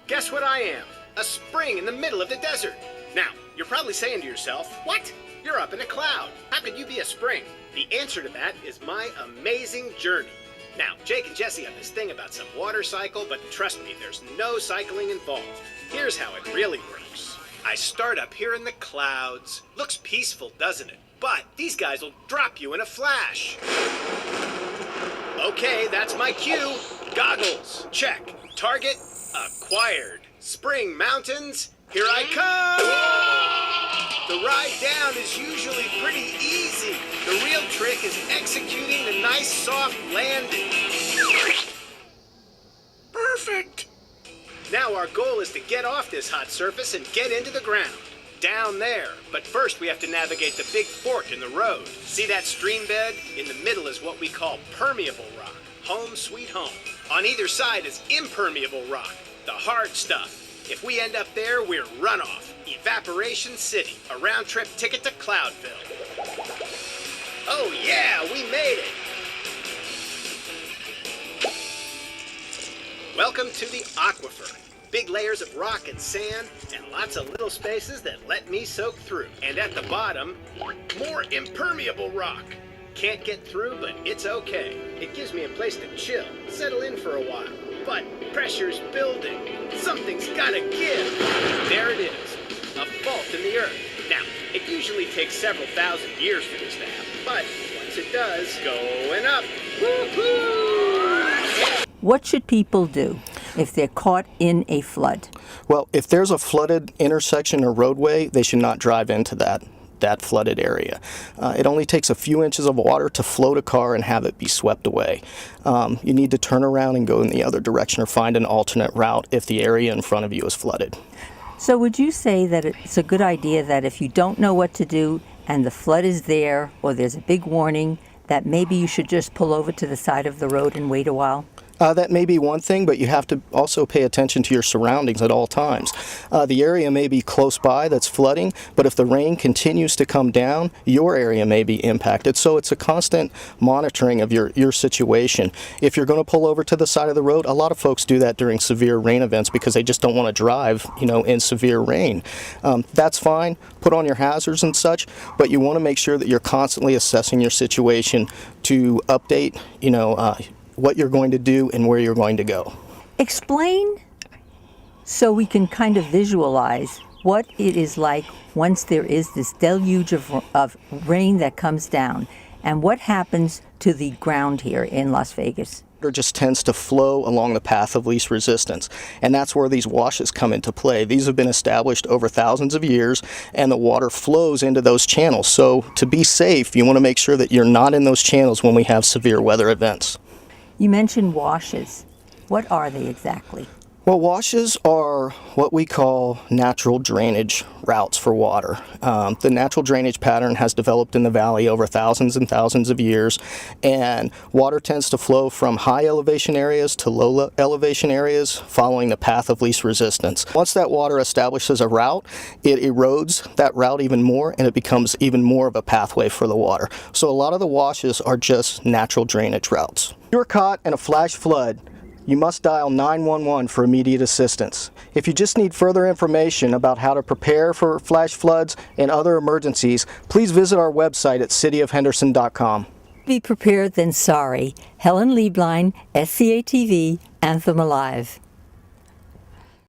Guess what I am? A spring in the middle of the desert. Now, you're probably saying to yourself, what? You're up in a cloud. How could you be a spring? The answer to that is my amazing journey. Now, Jake and Jesse have this thing about some water cycle, but trust me, there's no cycling involved. Here's how it really works. I start up here in the clouds. Looks peaceful, doesn't it? But these guys will drop you in a flash. Okay, that's my cue. Goggles, check. Target, acquired. Spring Mountains, here I come! The ride down is usually pretty easy. The real trick is executing the nice soft landing. Perfect! Now our goal is to get off this hot surface and get into the ground. Down there. But first we have to navigate the big fork in the road. See that stream bed? In the middle is what we call permeable rock. Home sweet home. On either side is impermeable rock, the hard stuff. If we end up there, we're runoff. Evaporation City. A round-trip ticket to Cloudville. Oh yeah, we made it! Welcome to the aquifer. Big layers of rock and sand, and lots of little spaces that let me soak through. And at the bottom, more impermeable rock. Can't get through, but it's okay. It gives me a place to chill, settle in for a while. But pressure's building. Something's gotta give. There it is, a fault in the earth. Now, it usually takes several thousand years for this to happen, but once it does, going up. Woo-hoo! What should people do if they're caught in a flood? Well, if there's a flooded intersection or roadway, they should not drive into that flooded area. It only takes a few inches of water to float a car and have it be swept away. You need to turn around and go in the other direction or find an alternate route if the area in front of you is flooded. So would you say that it's a good idea that if you don't know what to do and the flood is there or there's a big warning, that maybe you should just pull over to the side of the road and wait a while? That may be one thing, but you have to also pay attention to your surroundings at all times. The area may be close by that's flooding, but if the rain continues to come down, your area may be impacted. So it's a constant monitoring of your situation. If you're going to pull over to the side of the road, a lot of folks do that during severe rain events because they just don't want to drive, in severe rain. That's fine. Put on your hazards and such, but you want to make sure that you're constantly assessing your situation to update, what you're going to do and where you're going to go. Explain so we can kind of visualize what it is like once there is this deluge of rain that comes down and what happens to the ground here in Las Vegas. Water just tends to flow along the path of least resistance, and that's where these washes come into play. These have been established over thousands of years, and the water flows into those channels. So to be safe, you want to make sure that you're not in those channels when we have severe weather events. You mentioned washes. What are they exactly? Well, washes are what we call natural drainage routes for water. The natural drainage pattern has developed in the valley over thousands and thousands of years, and water tends to flow from high elevation areas to low elevation areas following the path of least resistance. Once that water establishes a route, it erodes that route even more, and it becomes even more of a pathway for the water. So a lot of the washes are just natural drainage routes. If you're caught in a flash flood, you must dial 911 for immediate assistance. If you just need further information about how to prepare for flash floods and other emergencies, please visit our website at cityofhenderson.com. Be prepared than sorry. Helen Lieblein, SCATV, Anthem Alive.